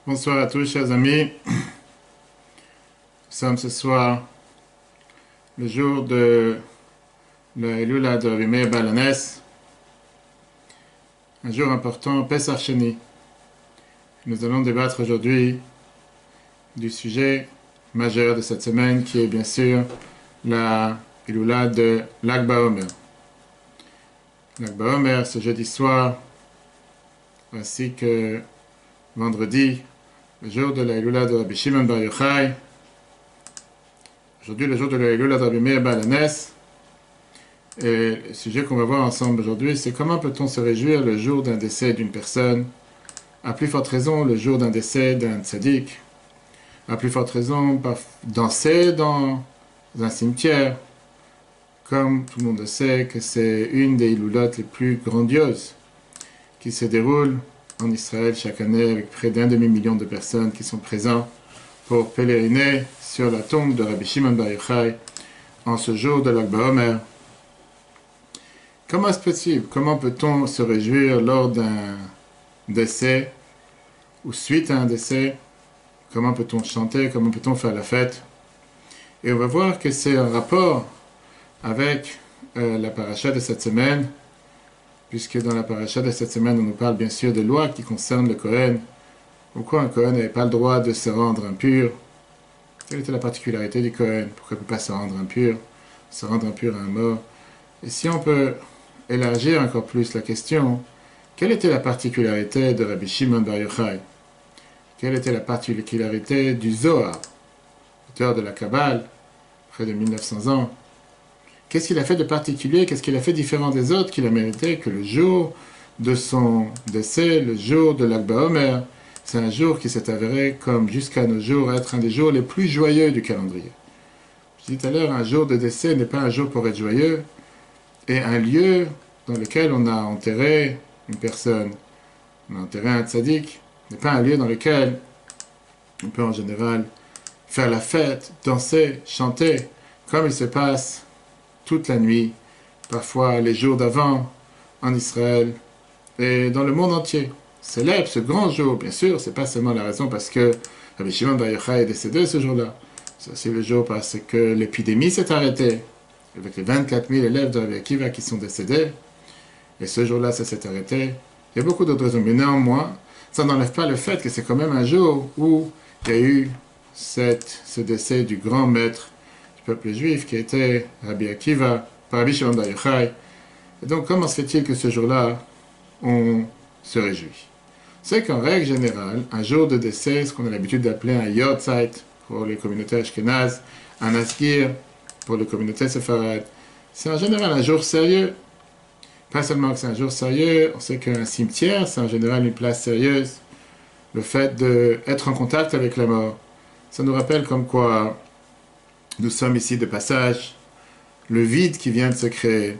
Bonsoir à tous, chers amis. Nous sommes ce soir le jour de la Elula de Rabbi Meir Baal HaNes, un jour important, Pesach Sheni. Nous allons débattre aujourd'hui du sujet majeur de cette semaine, qui est bien sûr la Elula de Lag BaOmer. Lag BaOmer, ce jeudi soir, ainsi que vendredi, le jour de la Elula de Rabbi Shimon Bar Yochai. Aujourd'hui, le jour de la Elula de Rabbi Meir Baal HaNes. Et le sujet qu'on va voir ensemble aujourd'hui, c'est comment peut-on se réjouir le jour d'un décès d'une personne, à plus forte raison le jour d'un décès d'un tzaddik, à plus forte raison danser dans un cimetière, comme tout le monde le sait que c'est une des Ilulotes les plus grandioses qui se déroulent en Israël chaque année, avec près d'1 demi-million de personnes qui sont présentes pour pèleriner sur la tombe de Rabbi Shimon Bar Yochai en ce jour de Lag BaOmer. Comment est-ce possible? Comment peut-on se réjouir lors d'un décès ou suite à un décès? Comment peut-on chanter? Comment peut-on faire la fête? Et on va voir que c'est un rapport avec la paracha de cette semaine, puisque dans la paracha de cette semaine, on nous parle bien sûr de lois qui concernent le Kohen. Pourquoi un Kohen n'avait pas le droit de se rendre impur? Quelle était la particularité du Kohen? Pourquoi il ne peut pas se rendre impur à un mort? Et si on peut élargir encore plus la question, quelle était la particularité de Rabbi Shimon Bar Yochai? Quelle était la particularité du Zohar, auteur de la Kabbale, près de 1900 ans? Qu'est-ce qu'il a fait de particulier? Qu'est-ce qu'il a fait différent des autres qu'il a mérité que le jour de son décès, le jour de Lag BaOmer, c'est un jour qui s'est avéré comme jusqu'à nos jours être un des jours les plus joyeux du calendrier. Je disais tout à l'heure, un jour de décès n'est pas un jour pour être joyeux, et un lieu dans lequel on a enterré une personne, on a enterré un tzaddik, n'est pas un lieu dans lequel on peut en général faire la fête, danser, chanter, comme il se passe toute la nuit, parfois les jours d'avant, en Israël et dans le monde entier. Célèbre ce grand jour, bien sûr, c'est pas seulement la raison parce que Rabbi Shimon Bar Yochai est décédé ce jour-là. C'est aussi le jour parce que l'épidémie s'est arrêtée, avec les 24 000 élèves de Rabbi Akiva qui sont décédés, et ce jour-là, ça s'est arrêté. Il y a beaucoup d'autres raisons, mais néanmoins, ça n'enlève pas le fait que c'est quand même un jour où il y a eu ce décès du grand maître du peuple juif qui était Rabbi Akiva, par Rabbi Shimon Bar Yochai. Et donc, comment se fait-il que ce jour-là, on se réjouit? C'est qu'en règle générale, un jour de décès, ce qu'on a l'habitude d'appeler un Yortzeit pour les communautés ashkénazes, un Asgir pour les communautés séfarades, c'est en général un jour sérieux. Pas seulement que c'est un jour sérieux, on sait qu'un cimetière, c'est en général une place sérieuse. Le fait d'être en contact avec la mort, ça nous rappelle comme quoi nous sommes ici de passage, le vide qui vient de se créer,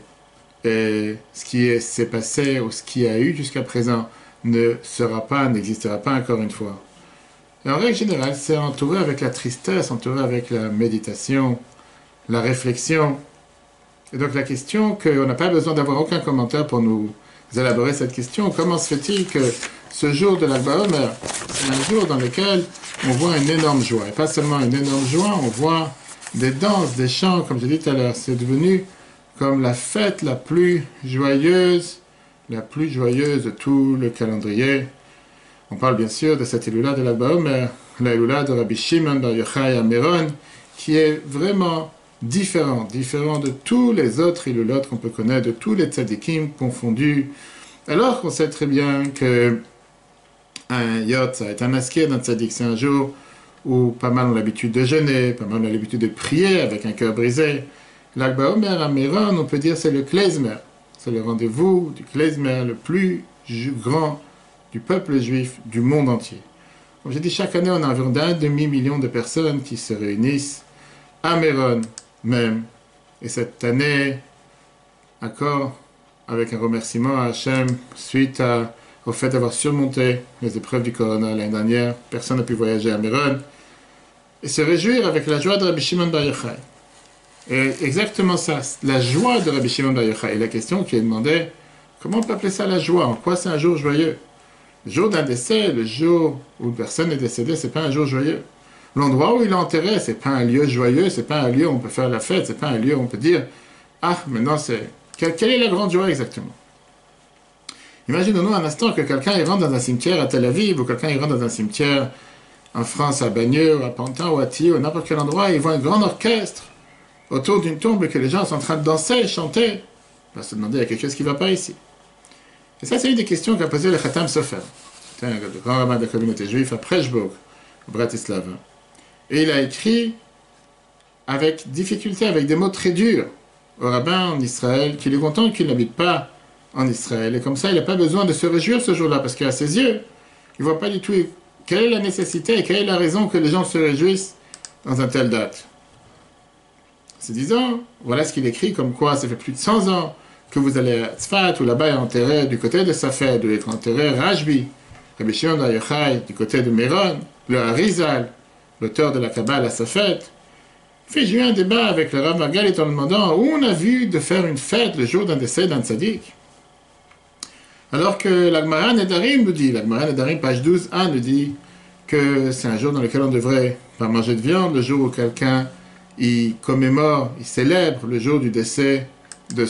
et ce qui s'est passé ou ce qui a eu jusqu'à présent ne sera pas, n'existera pas encore une fois. Et en règle générale, c'est entouré avec la tristesse, entouré avec la méditation, la réflexion. Et donc la question qu'on n'a pas besoin d'avoir aucun commentaire pour nous élaborer cette question, comment se fait-il que ce jour de Lag BaOmer, c'est un jour dans lequel on voit une énorme joie. Et pas seulement une énorme joie, on voit des danses, des chants, comme j'ai dit tout à l'heure. C'est devenu comme la fête la plus joyeuse de tout le calendrier. On parle bien sûr de cette Elula de Lag BaOmer, la Elula de Rabbi Shimon Bar Yochai à Méron, qui est vraiment différent de tous les autres Ilulot qu'on peut connaître, de tous les tzadikim confondus. Alors qu'on sait très bien que un Yortzeit, un askir d'un tzadik, c'est un jour où pas mal ont l'habitude de jeûner, pas mal ont l'habitude de prier avec un cœur brisé. Lag BaOmer à Méron, on peut dire c'est le klezmer. C'est le rendez-vous du klezmer le plus grand du peuple juif du monde entier. Comme j'ai dit, chaque année, on a environ d'1 demi-million de personnes qui se réunissent à Méron même. Et cette année, encore avec un remerciement à Hachem suite au fait d'avoir surmonté les épreuves du corona l'année dernière, personne n'a pu voyager à Méron, et se réjouir avec la joie de Rabbi Shimon Bar Yochai. Et exactement ça, la joie de Rabbi Shimon Bar Yochai. Et la question qui est demandée, comment on peut appeler ça la joie? En quoi c'est un jour joyeux? Le jour d'un décès, le jour où une personne est décédée, c'est pas un jour joyeux. L'endroit où il est enterré, c'est pas un lieu joyeux, c'est pas un lieu où on peut faire la fête, c'est pas un lieu où on peut dire ah, maintenant c'est... Quelle est la grande joie exactement? Imaginons-nous un instant que quelqu'un il rentre dans un cimetière à Tel Aviv, ou quelqu'un il rentre dans un cimetière en France, à Bagneux, ou à Pantin, ou à Thiers, ou n'importe quel endroit, et il voit un grand orchestre autour d'une tombe et que les gens sont en train de danser et chanter. On va se demander, il y a quelque chose qui ne va pas ici. Et ça, c'est une des questions qu'a posé le Khatam Sofer. C'est un grand rabbin de la communauté juive à Preshbourg, au Bratislava. Et il a écrit avec difficulté, avec des mots très durs, au rabbin en Israël, qu'il est content qu'il n'habite pas en Israël. Et comme ça, il n'a pas besoin de se réjouir ce jour-là, parce qu'à ses yeux, il ne voit pas du tout quelle est la nécessité et quelle est la raison que les gens se réjouissent dans une telle date. Se disant, voilà ce qu'il écrit, comme quoi ça fait plus de 100 ans que vous allez à Tzfat, où là-bas est enterré du côté de Safed, où est enterré Rajbi, Rabbi Shimon bar Yochai, du côté de Méron, le Harizal, l'auteur de la Kabbale à Safed. J'ai eu un débat avec le Rav Margal en demandant où on a vu de faire une fête le jour d'un décès d'un tzaddik. Alors que l'Agmara Nedarim nous dit, l'Agmara Nedarim, page 12a, nous dit que c'est un jour dans lequel on devrait pas manger de viande, le jour où quelqu'un il commémore, il célèbre le jour du décès de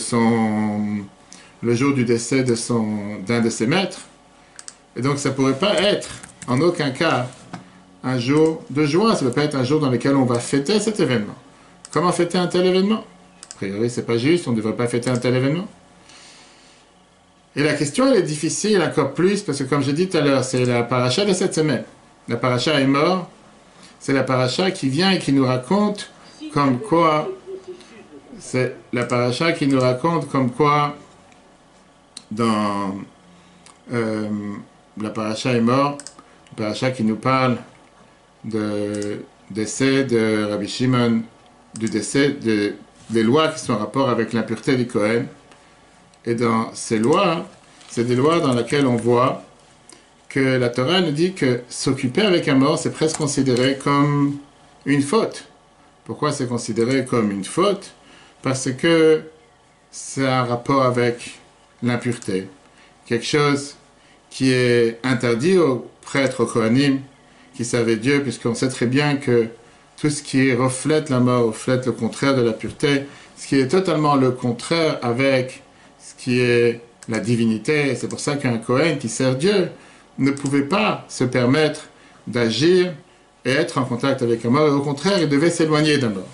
d'un de ses maîtres. Et donc ça ne pourrait pas être, en aucun cas, un jour de joie, ça ne peut pas être un jour dans lequel on va fêter cet événement. Comment fêter un tel événement? A priori, c'est pas juste, on ne devrait pas fêter un tel événement. Et la question, elle est difficile encore plus, parce que comme j'ai dit tout à l'heure, c'est la paracha de cette semaine. La paracha est mort, c'est la paracha qui vient et qui nous raconte comme quoi, c'est la paracha qui nous raconte comme quoi, dans la paracha est mort, la paracha qui nous parle de décès de Rabbi Shimon, du décès des lois qui sont en rapport avec l'impureté du Kohen. Et dans ces lois, c'est des lois dans lesquelles on voit que la Torah nous dit que s'occuper avec un mort, c'est presque considéré comme une faute. Pourquoi c'est considéré comme une faute? Parce que c'est un rapport avec l'impureté. Quelque chose qui est interdit aux prêtres, aux Kohanim, qui servaient Dieu, puisqu'on sait très bien que tout ce qui reflète la mort, reflète le contraire de la pureté, ce qui est totalement le contraire avec ce qui est la divinité. C'est pour ça qu'un Kohen qui sert Dieu ne pouvait pas se permettre d'agir et être en contact avec un mort, et au contraire, il devait s'éloigner d'un mort.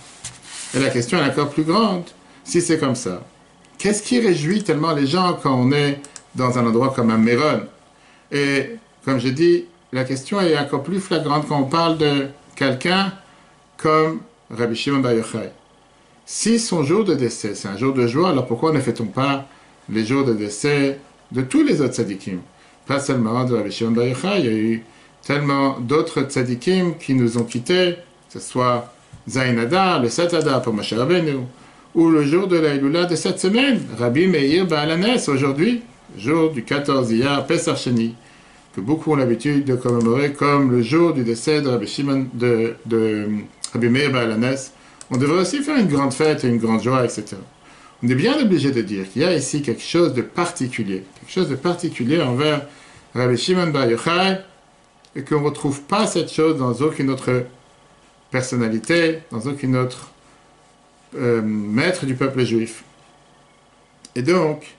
Et la question est encore plus grande, si c'est comme ça. Qu'est-ce qui réjouit tellement les gens quand on est dans un endroit comme un Méron? Et comme j'ai dit, la question est encore plus flagrante quand on parle de quelqu'un comme Rabbi Shimon bar Yochai. Si son jour de décès, c'est un jour de joie, alors pourquoi ne fait-on pas les jours de décès de tous les autres tzadikim? Pas seulement de Rabbi Shimon bar Yochai, il y a eu tellement d'autres tzadikim qui nous ont quittés, que ce soit Zayin Adar, le 7 Adar pour Moshe Rabbeinu, ou le jour de la Iloula de cette semaine, Rabbi Meir Baal HaNes, aujourd'hui, jour du 14 Iyar, Pesach Sheni, que beaucoup ont l'habitude de commémorer comme le jour du décès de Rabbi Shimon, de Rabbi Meir Baal HaNes. On devrait aussi faire une grande fête et une grande joie, etc. On est bien obligé de dire qu'il y a ici quelque chose de particulier envers Rabbi Shimon bar Yochai, et qu'on ne retrouve pas cette chose dans aucune autre personnalité, dans aucun autre maître du peuple juif. Et donc,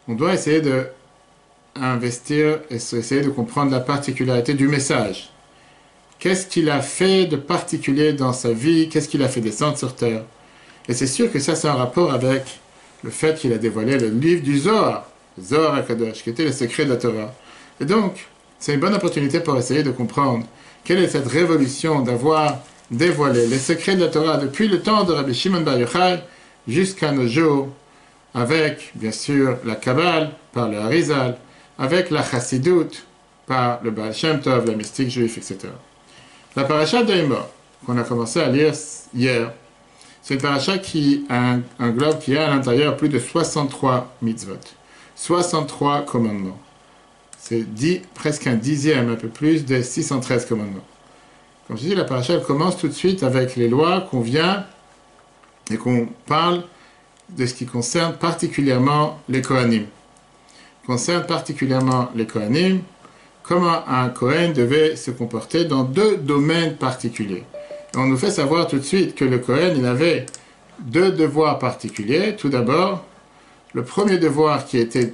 on doit essayer de investir et essayer de comprendre la particularité du message. Qu'est-ce qu'il a fait de particulier dans sa vie? Qu'est-ce qu'il a fait descendre sur terre? Et c'est sûr que ça, c'est en rapport avec le fait qu'il a dévoilé le livre du Zohar, Zohar HaKadosh, qui était le secret de la Torah. Et donc, c'est une bonne opportunité pour essayer de comprendre quelle est cette révolution d'avoir dévoilé les secrets de la Torah depuis le temps de Rabbi Shimon bar Yochai jusqu'à nos jours, avec, bien sûr, la Kabbale par le Harizal, avec la Chassidut par le Baal Shem Tov, la mystique juif, etc. La paracha d'Emor, qu'on a commencé à lire hier, c'est une paracha qui englobe, qui a à l'intérieur plus de 63 mitzvot, 63 commandements. C'est presque un dixième, un peu plus, des 613 commandements. Comme je dis, la paracha, elle commence tout de suite avec les lois qu'on vient et qu'on parle de ce qui concerne particulièrement les Kohanim. Concerne particulièrement les Kohanim, comment un Kohen devait se comporter dans deux domaines particuliers. Et on nous fait savoir tout de suite que le Kohen, il avait deux devoirs particuliers. Tout d'abord, le premier devoir qui était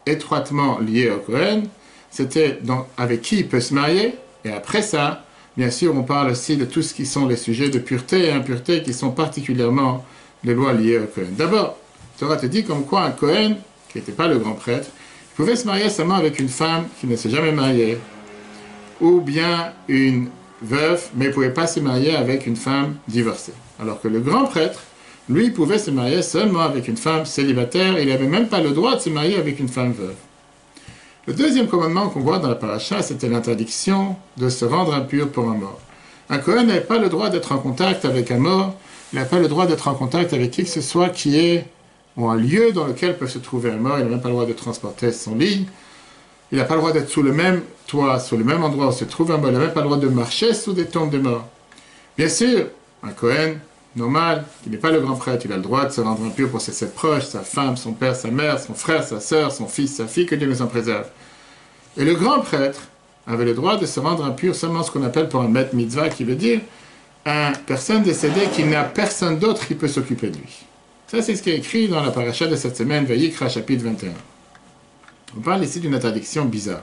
étroitement lié au Kohen, c'était avec qui il peut se marier. Et après ça, bien sûr, on parle aussi de tout ce qui sont les sujets de pureté et impureté qui sont particulièrement les lois liées au Kohen. D'abord, Torah te dit comme quoi un Kohen, qui n'était pas le grand prêtre, pouvait se marier seulement avec une femme qui ne s'est jamais mariée, ou bien une veuve, mais il ne pouvait pas se marier avec une femme divorcée. Alors que le grand prêtre, lui, pouvait se marier seulement avec une femme célibataire, il n'avait même pas le droit de se marier avec une femme veuve. Le deuxième commandement qu'on voit dans la paracha, c'était l'interdiction de se rendre impur pour un mort. Un Kohen n'avait pas le droit d'être en contact avec un mort, il n'a pas le droit d'être en contact avec qui que ce soit qui est ou un lieu dans lequel peut se trouver un mort, il n'a même pas le droit de transporter son lit, il n'a pas le droit d'être sous le même toit, sous le même endroit où se trouve un mort, il n'a même pas le droit de marcher sous des tombes de morts. Bien sûr, un Kohen normal, qui n'est pas le grand prêtre, il a le droit de se rendre impur pour ses sept proches, sa femme, son père, sa mère, son frère, sa sœur, son fils, sa fille, que Dieu nous en préserve. Et le grand prêtre avait le droit de se rendre impur seulement ce qu'on appelle pour un maître mitzvah, qui veut dire une personne décédée qui n'a personne d'autre qui peut s'occuper de lui. Ça, c'est ce qui est écrit dans la paracha de cette semaine, Vayikra, chapitre 21. On parle ici d'une interdiction bizarre,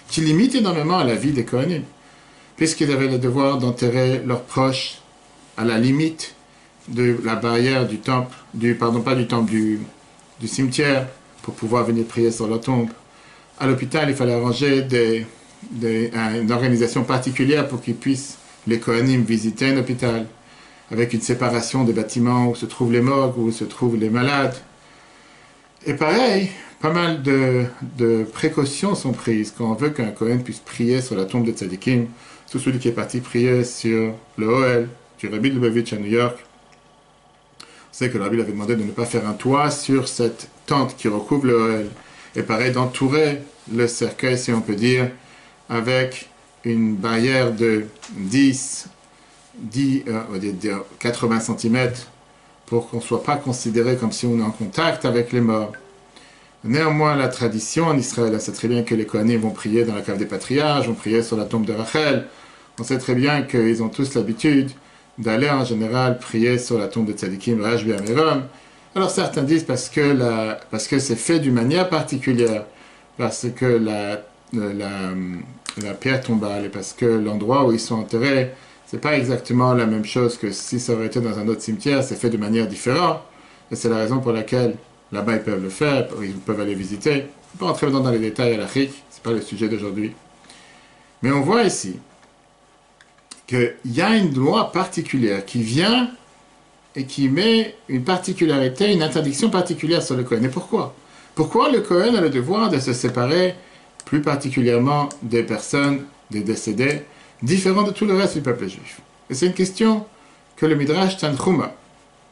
qui limite énormément à la vie des Kohanim, puisqu'ils avaient le devoir d'enterrer leurs proches à la limite de la barrière du temple, du cimetière, pour pouvoir venir prier sur leur tombe. À l'hôpital, il fallait arranger une organisation particulière pour qu'ils puissent, les Kohanim, visiter un hôpital, avec une séparation des bâtiments où se trouvent les morgues, où se trouvent les malades. Et pareil, pas mal de précautions sont prises quand on veut qu'un Kohen puisse prier sur la tombe de Tzadikim, tout celui qui est parti prier sur le Ohel du Rabbi Lubavitch à New York. On sait que le Rabbi avait demandé de ne pas faire un toit sur cette tente qui recouvre le Ohel. Et pareil, d'entourer le cercueil, si on peut dire, avec une barrière de 80 cm pour qu'on ne soit pas considéré comme si on est en contact avec les morts. Néanmoins, la tradition en Israël, on sait très bien que les Kohanim vont prier dans la cave des patriarches, vont prier sur la tombe de Rachel. On sait très bien qu'ils ont tous l'habitude d'aller en général prier sur la tombe de Tzadikim, Rashbi Amerom. Alors certains disent parce que c'est fait d'une manière particulière, parce que la pierre tombale et parce que l'endroit où ils sont enterrés, c'est pas exactement la même chose que si ça aurait été dans un autre cimetière, c'est fait de manière différente. Et c'est la raison pour laquelle là-bas ils peuvent le faire, ils peuvent aller visiter. Je ne vais pas rentrer dans les détails à la RIC, ce n'est pas le sujet d'aujourd'hui. Mais on voit ici qu'il y a une loi particulière qui vient et qui met une particularité, une interdiction particulière sur le Kohen. Et pourquoi? Pourquoi le Kohen a le devoir de se séparer plus particulièrement des personnes, des décédés, différents de tout le reste du peuple juif? Et c'est une question que le Midrash Tanchuma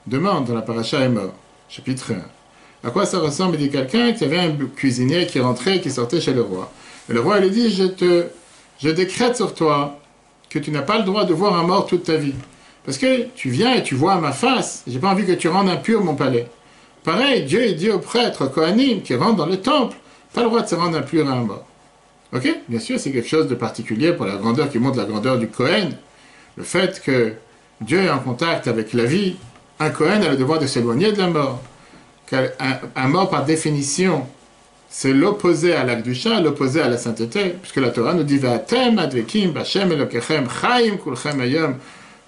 demande dans la paracha Emor, chapitre 1. À quoi ça ressemble? Il dit quelqu'un qui avait un cuisinier qui rentrait et qui sortait chez le roi. Et le roi lui dit, je décrète sur toi que tu n'as pas le droit de voir un mort toute ta vie. Parce que tu viens et tu vois à ma face, j'ai pas envie que tu rendes impur mon palais. Pareil, Dieu il dit aux prêtres, aux Kohanim, qui rentrent dans le temple, pas le droit de se rendre impur à un mort. Ok? Bien sûr, c'est quelque chose de particulier pour la grandeur qui montre la grandeur du Kohen. Le fait que Dieu est en contact avec la vie, un Kohen a le devoir de s'éloigner de la mort. Un mort, par définition, c'est l'opposé à l'Akdusha, l'opposé à la sainteté, puisque la Torah nous dit Va'atem advekim b'Hashem Elokechem chaim kulchem hayom.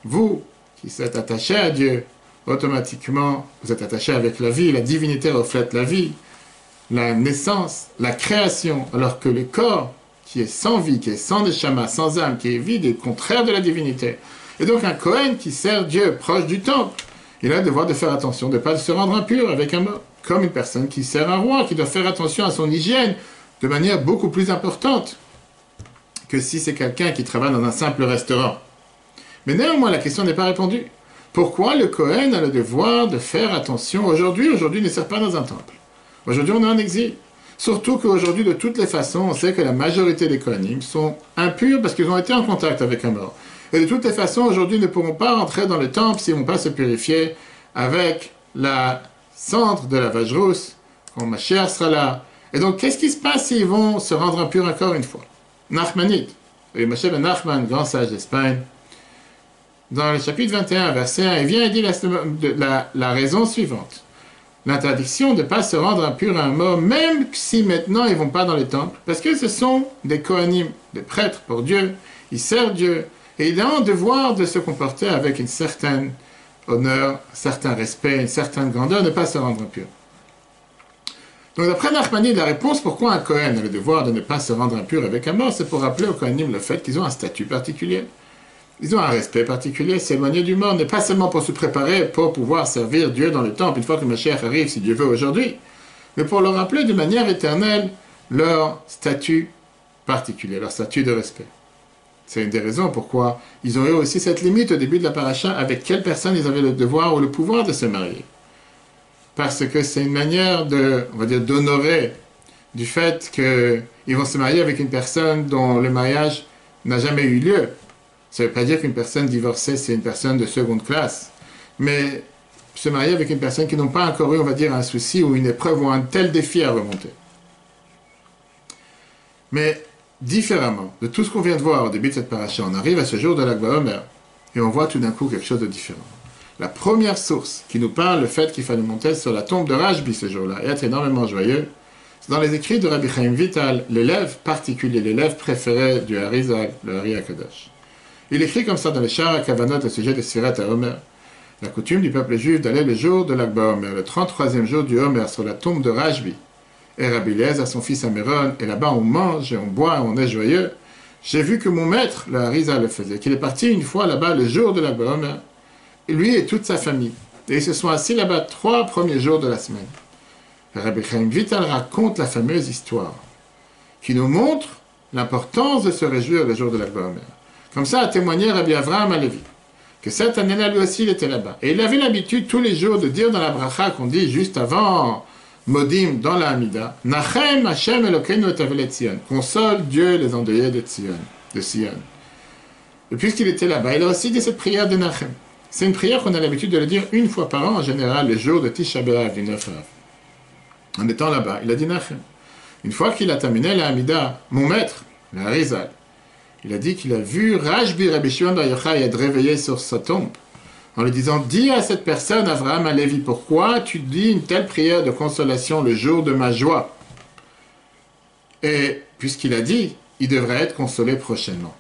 Vous qui êtes attachés à Dieu, automatiquement, vous êtes attachés avec la vie, la divinité reflète la vie, la naissance, la création, alors que le corps, qui est sans vie, qui est sans neshama, sans âme, qui est vide, est contraire de la divinité. Et donc un Kohen qui sert Dieu proche du temple, il a le devoir de faire attention, de ne pas se rendre impur avec un mort. Comme une personne qui sert un roi, qui doit faire attention à son hygiène de manière beaucoup plus importante que si c'est quelqu'un qui travaille dans un simple restaurant. Mais néanmoins, la question n'est pas répondue. Pourquoi le Kohen a le devoir de faire attention aujourd'hui? Aujourd'hui, il ne sert pas dans un temple. Aujourd'hui, on est en exil. Surtout qu'aujourd'hui, de toutes les façons, on sait que la majorité des Kohanim sont impurs parce qu'ils ont été en contact avec un mort. Et de toutes les façons, aujourd'hui, ils ne pourront pas rentrer dans le temple s'ils ne vont pas se purifier avec la cendre de la vache rousse, quand Mashiach sera là. Et donc, qu'est-ce qui se passe s'ils vont se rendre impurs encore une fois? nachmanite. Et Moshe ben Nachman, grand sage d'Espagne, dans le chapitre 21, verset 1, il vient et dit la raison suivante. L'interdiction de ne pas se rendre impur à un mort, même si maintenant ils ne vont pas dans les temples, parce que ce sont des kohanim, des prêtres pour Dieu, ils servent Dieu, et ils ont un devoir de se comporter avec une certaine honneur, un certain respect, une certaine grandeur, de ne pas se rendre impur. Donc d'après Nachmani, la réponse pourquoi un Kohen a le devoir de ne pas se rendre impur avec un mort, c'est pour rappeler aux Kohanim le fait qu'ils ont un statut particulier. Ils ont un respect particulier, s'éloigner du mort, n'est pas seulement pour se préparer, pour pouvoir servir Dieu dans le temple, une fois que Mashiach arrive, si Dieu veut aujourd'hui, mais pour leur rappeler de manière éternelle leur statut particulier, leur statut de respect. C'est une des raisons pourquoi ils ont eu aussi cette limite au début de la paracha, avec quelle personne ils avaient le devoir ou le pouvoir de se marier. Parce que c'est une manière de, on va dire, d'honorer du fait qu'ils vont se marier avec une personne dont le mariage n'a jamais eu lieu. Ça ne veut pas dire qu'une personne divorcée, c'est une personne de seconde classe. Mais se marier avec une personne qui n'a pas encore eu, on va dire, un souci ou une épreuve ou un tel défi à remonter. Mais différemment de tout ce qu'on vient de voir au début de cette paracha, on arrive à ce jour de l'Akba Omer et on voit tout d'un coup quelque chose de différent. La première source qui nous parle le fait qu'il fallait monter sur la tombe de Rashbi ce jour-là et être énormément joyeux, c'est dans les écrits de Rabbi Chaim Vital, l'élève particulier, l'élève préféré du Harizal, le Hari HaKadosh. Il écrit comme ça dans les Sha'ar HaKavanot au sujet de Sfirat HaOmer. La coutume du peuple juif d'aller le jour de l'Akba Omer, le 33e jour du Omer, sur la tombe de Rashbi. Et Rabbi Eliezer, son fils Améron, et là-bas on mange, et on boit, et on est joyeux. J'ai vu que mon maître, le Harizal, le faisait, qu'il est parti une fois là-bas le jour de l'Akba Omer, et lui et toute sa famille. Et ils se sont assis là-bas 3 premiers jours de la semaine. Rabbi Chaim Vital raconte la fameuse histoire qui nous montre l'importance de se réjouir le jour de l'Akba Omer. Comme ça a témoigné Rabbi Avraham Alevi, que cette année-là, lui aussi, il était là-bas. Et il avait l'habitude tous les jours de dire dans la bracha qu'on dit juste avant Modim dans la Hamida, Nachem Hashem Elokeinu et Avelet Tzion, console Dieu les endeuillés de Sion. Et puisqu'il était là-bas, il a aussi dit cette prière de Nachem. C'est une prière qu'on a l'habitude de le dire une fois par an, en général, le jour de Tisha B'Av, du 9 Av. En étant là-bas, il a dit Nachem. Une fois qu'il a terminé la Hamida, mon maître, le Harizal, il a dit qu'il a vu Rashbi Rabbi Shimon Bar Yochai être réveillé sur sa tombe, en lui disant, dis à cette personne, Avraham Alevi, pourquoi tu dis une telle prière de consolation le jour de ma joie? Et puisqu'il a dit, il devrait être consolé prochainement.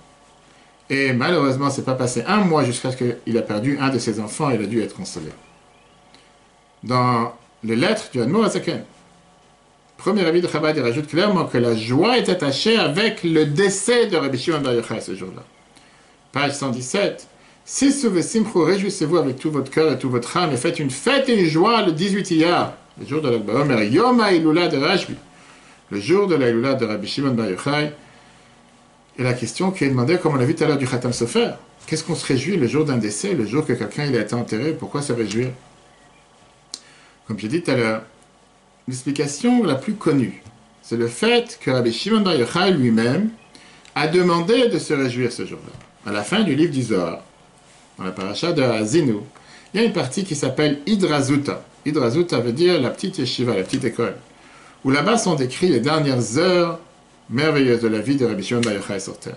Et malheureusement, c'est pas passé un mois jusqu'à ce qu'il a perdu un de ses enfants, il a dû être consolé. Dans les lettres du Admor HaZaken, premier avis de Chabad, il rajoute clairement que la joie est attachée avec le décès de Rabbi Shimon Bar Yochai ce jour-là. Page 117. Si Simchou, réjouissez-vous avec tout votre cœur et toute votre âme et faites une fête et une joie le 18 Iyar, le jour de l'Akba Omer, Yom HaIlula de Rashbi, le jour de l'Aïloula de Rabbi Shimon Bar Yochai. Et la question qui est demandée, comme on l'a vu tout à l'heure du Khatam Sofer, qu'est-ce qu'on se réjouit le jour d'un décès, le jour que quelqu'un il a été enterré? Pourquoi se réjouir? Comme j'ai dit tout à l'heure, l'explication la plus connue, c'est le fait que Rabbi Shimon Bar Yochai lui-même a demandé de se réjouir ce jour-là. À la fin du livre du Zohar, dans la paracha de Azinu, il y a une partie qui s'appelle Hidrazuta. Hidrazuta veut dire la petite yeshiva, la petite école, où là-bas sont décrites les dernières heures merveilleuses de la vie de Rabbi Shimon Bar Yochai sur terre.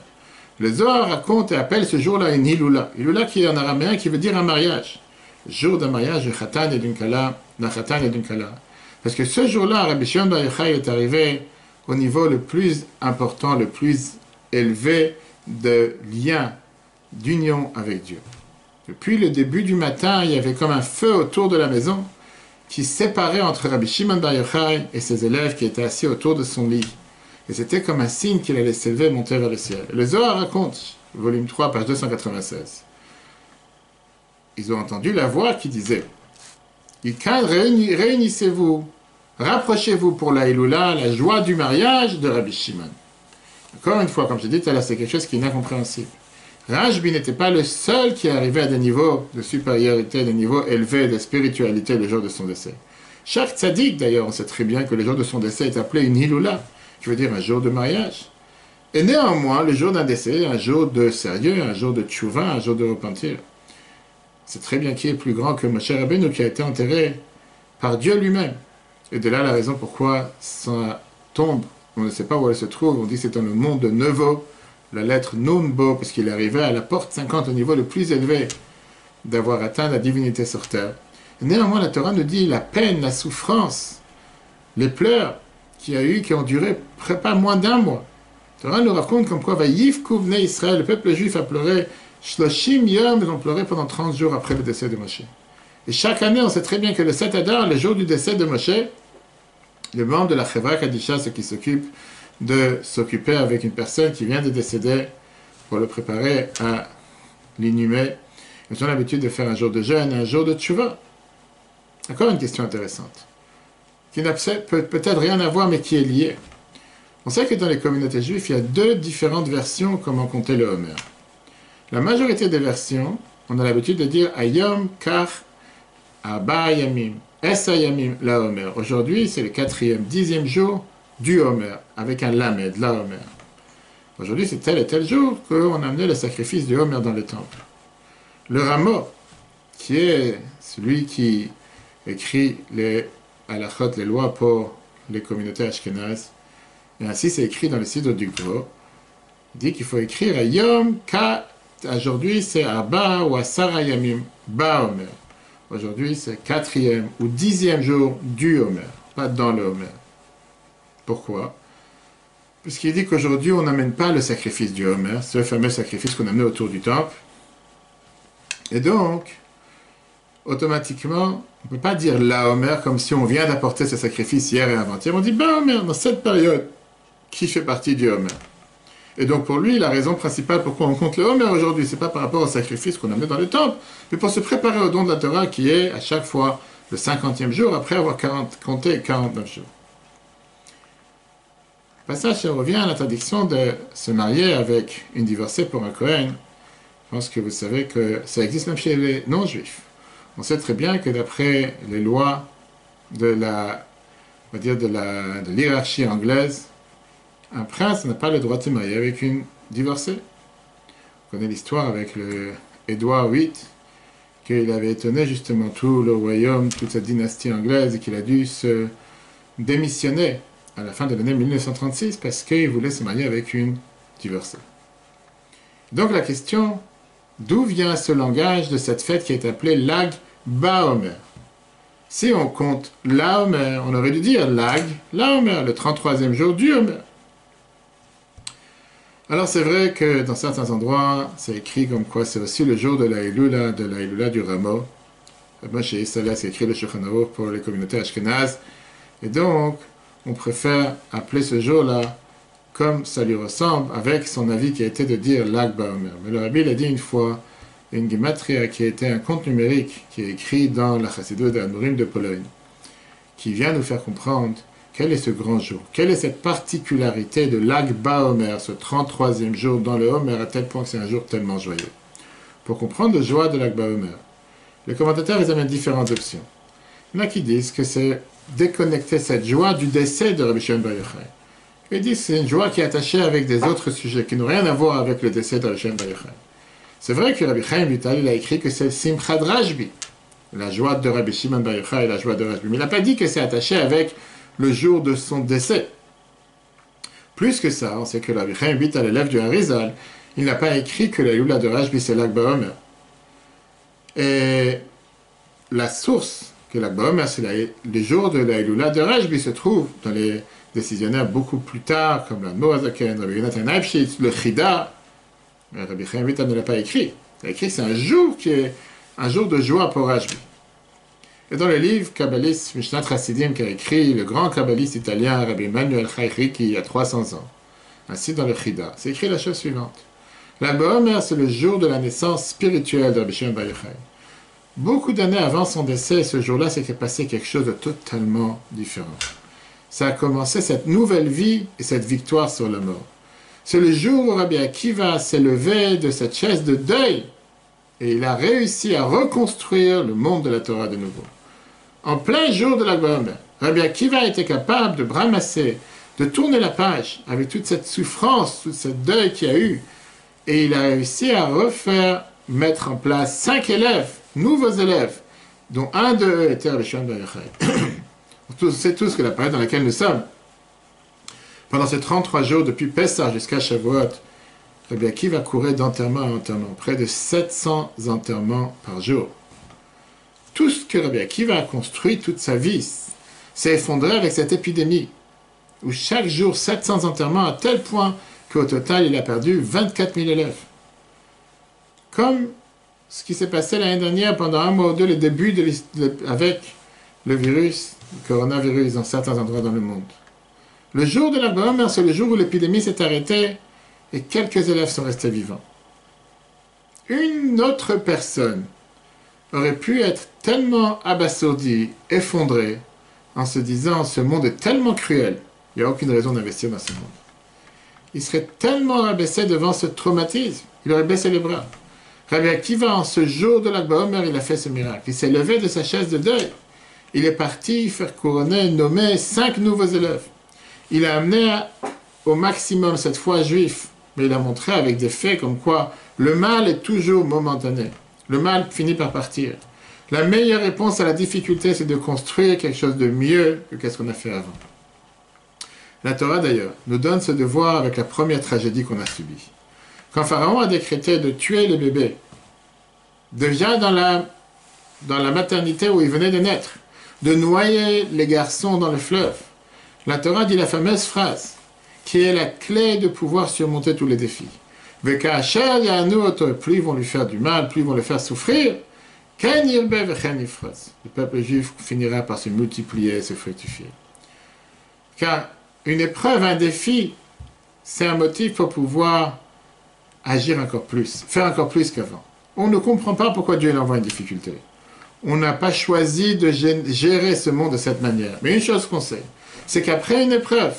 Le Zohar raconte et appelle ce jour-là une Hilula. Hilula qui est en araméen qui veut dire un mariage. Le jour d'un mariage du Khatan et d'une Kala, d'un Khatan et d'une Kala. Parce que ce jour-là, Rabbi Shimon Bar Yochai est arrivé au niveau le plus important, le plus élevé de lien, d'union avec Dieu. Depuis le début du matin, il y avait comme un feu autour de la maison qui séparait entre Rabbi Shimon Bar Yochai et ses élèves qui étaient assis autour de son lit. Et c'était comme un signe qu'il allait s'élever et monter vers le ciel. Le Zohar raconte, volume 3, page 296. Ils ont entendu la voix qui disait « Réunissez-vous, rapprochez-vous pour la Hilula, la joie du mariage de Rabbi Shimon. » Encore une fois, comme je dis tout à l'heure, c'est quelque chose qui est incompréhensible. Rashbi n'était pas le seul qui arrivait à des niveaux de supériorité, des niveaux élevés de spiritualité le jour de son décès. Chaque tzaddik, d'ailleurs, on sait très bien que le jour de son décès est appelé une Hilula, qui veut dire un jour de mariage. Et néanmoins, le jour d'un décès, un jour de sérieux, un jour de tchouva, un jour de repentir. C'est très bien qui est plus grand que Moshe Rabbeinu qui a été enterré par Dieu lui-même. Et de là la raison pourquoi sa tombe on ne sait pas où elle se trouve, on dit que c'est dans le monde de Nevo, la lettre Nunbo, parce qu'il arrivait à la porte 50 au niveau le plus élevé d'avoir atteint la divinité sur terre. Et néanmoins, la Torah nous dit la peine, la souffrance, les pleurs qu'il y a eu, qui ont duré pas moins d'un mois. La Torah nous raconte comme quoi, Vayivku bnei Israël, le peuple juif a pleuré, Shloshim yom, ils ont pleuré pendant 30 jours après le décès de Moshe. Et chaque année, on sait très bien que le 7 Adar, le jour du décès de Moshe, les membres de la Chevra Kadisha, ceux qui s'occupent de s'occuper avec une personne qui vient de décéder pour le préparer à l'inhumer, ils ont l'habitude de faire un jour de jeûne et un jour de tchouva. Encore une question intéressante, qui n'a peut-être rien à voir, mais qui est liée. On sait que dans les communautés juives, il y a deux différentes versions comment compter le Homer. La majorité des versions, on a l'habitude de dire Ayom Kar Aba Yamim, Es Ayamim la Homer. Aujourd'hui, c'est le 10e jour du Homer, avec un Lamed, la Homer. Aujourd'hui, c'est tel et tel jour qu'on a amené le sacrifice du Homer dans le temple. Le Ramo, qui est celui qui écrit les halachot, les lois pour les communautés ashkénazes, et ainsi c'est écrit dans le Siddur du Gros, dit qu'il faut écrire Yom Ka, aujourd'hui c'est Abba ou Asara Yamim, Ba Homer. Aujourd'hui c'est 4e ou 10e jour du Homer, pas dans le Homer. Pourquoi? Puisqu'il dit qu'aujourd'hui on n'amène pas le sacrifice du Homer, ce fameux sacrifice qu'on amenait autour du temple. Et donc, automatiquement, on ne peut pas dire la Homer comme si on vient d'apporter ce sacrifice hier et avant-hier. On dit Ba Homer dans cette période qui fait partie du Homer. Et donc pour lui, la raison principale pourquoi on compte le Homer aujourd'hui, c'est pas par rapport au sacrifice qu'on amenait dans le temple, mais pour se préparer au don de la Torah qui est à chaque fois le 50e jour après avoir compté 49 jours. Passage, ça revient à l'interdiction de se marier avec une divorcée pour un Kohen. Je pense que vous savez que ça existe même chez les non-juifs. On sait très bien que d'après les lois de l'hierarchie anglaise, un prince n'a pas le droit de se marier avec une divorcée. On connaît l'histoire avec le Édouard VIII, qu'il avait étonné justement tout le royaume, toute sa dynastie anglaise, et qu'il a dû se démissionner à la fin de l'année 1936 parce qu'il voulait se marier avec une divorcée. Donc la question, d'où vient ce langage de cette fête qui est appelée Lag Baomer? Si on compte la Homer, on aurait dû dire Lag, la Homer, le 33e jour du Homer. Alors c'est vrai que dans certains endroits, c'est écrit comme quoi c'est aussi le jour de la Iloula du Rameau. Moi chez Israël, c'est écrit le Shulchan Aruch pour les communautés ashkénazes. Et donc, on préfère appeler ce jour-là comme ça lui ressemble, avec son avis qui a été de dire Lag Baomer. Mais le Rabbi l'a dit une fois, une gematria qui a été un compte numérique qui est écrit dans la Chassidut d'Amorim de Pologne, qui vient nous faire comprendre quel est ce grand jour, quelle est cette particularité de Lag Baomer, ce 33e jour dans le Homer, à tel point que c'est un jour tellement joyeux. Pour comprendre la joie de Lag Baomer, les commentateurs ils amènent différentes options. Il y en a qui disent que c'est déconnecter cette joie du décès de Rabbi Shimon Bar Yochai. Ils disent que c'est une joie qui est attachée avec des autres sujets, qui n'ont rien à voir avec le décès de Rabbi Shimon Bar Yochai. C'est vrai que Rabbi Chaim Vital, il a écrit que c'est Simchat Rashbi, la joie de Rabbi Shimon Bar Yochai et la joie de Rashbi. Mais il n'a pas dit que c'est attaché avec le jour de son décès. Plus que ça, on sait que Rabbi Chaim Vital, l'élève du Harizal, il n'a pas écrit que la Iloula de Rashbi, c'est Lag Baomer. Et la source que Lag Baomer, c'est les jours de la Iloula de Rashbi se trouve dans les décisionnaires beaucoup plus tard, comme la Noazaken, Rabbi Yonatan Eibshitz, le Chida. Rabbi Chaim Vital ne l'a pas écrit. Il a écrit que c'est un jour qui est un jour de joie pour Rashbi. Et dans le livre kabbaliste Mishnat Chassidim qu'a écrit le grand kabbaliste italien Rabbi Emmanuel Chaychik il y a 300 ans, ainsi dans le Chida, c'est écrit la chose suivante. Lag Baomer, c'est le jour de la naissance spirituelle de Rabbi Shimon Bar Yochai. Beaucoup d'années avant son décès, ce jour-là, s'est passé quelque chose de totalement différent. Ça a commencé cette nouvelle vie et cette victoire sur la mort. C'est le jour où Rabbi Akiva s'est levé de cette chaise de deuil et il a réussi à reconstruire le monde de la Torah de nouveau. En plein jour de Lag Baomer, Rabbi Akiva a été capable de ramasser, de tourner la page avec toute cette souffrance, tout ce deuil qu'il y a eu, et il a réussi à mettre en place 5 élèves, nouveaux élèves, dont un d'eux était Rabbi Shimon Bar Yochai. C'est tout ce que la période dans laquelle nous sommes. Pendant ces 33 jours, depuis Pessah jusqu'à Shavuot, Rabbi Akiva courait d'enterrement à enterrement, près de 700 enterrements par jour. Tout ce que Rabbi Akiva a construit toute sa vie s'est effondré avec cette épidémie, où chaque jour 700 enterrements, à tel point qu'au total, il a perdu 24 000 élèves. Comme ce qui s'est passé l'année dernière, pendant un mois ou deux, le début avec le virus, le coronavirus, dans certains endroits dans le monde. Le jour de Lag BaOmer, c'est le jour où l'épidémie s'est arrêtée et quelques élèves sont restés vivants. Une autre personne aurait pu être tellement abasourdie, effondrée, en se disant « ce monde est tellement cruel, il n'y a aucune raison d'investir dans ce monde ». Il serait tellement abaissé devant ce traumatisme, il aurait baissé les bras. Rabbi Akiva, en ce jour de Lag BaOmer, il a fait ce miracle. Il s'est levé de sa chaise de deuil. Il est parti faire couronner, nommer 5 nouveaux élèves. Il a amené au maximum cette foi juif, mais il a montré avec des faits comme quoi le mal est toujours momentané. Le mal finit par partir. La meilleure réponse à la difficulté, c'est de construire quelque chose de mieux que ce qu'on a fait avant. La Torah, d'ailleurs, nous donne ce devoir avec la première tragédie qu'on a subie. Quand Pharaon a décrété de tuer les bébés, déjà dans la maternité où ils venaient de naître, de noyer les garçons dans le fleuve, la Torah dit la fameuse phrase qui est la clé de pouvoir surmonter tous les défis. Plus ils vont lui faire du mal, plus ils vont le faire souffrir, le peuple juif finira par se multiplier et se fructifier. Car une épreuve, un défi, c'est un motif pour pouvoir agir encore plus, faire encore plus qu'avant. On ne comprend pas pourquoi Dieu envoie une difficulté. On n'a pas choisi de gérer ce monde de cette manière. Mais une chose qu'on sait, c'est qu'après une épreuve,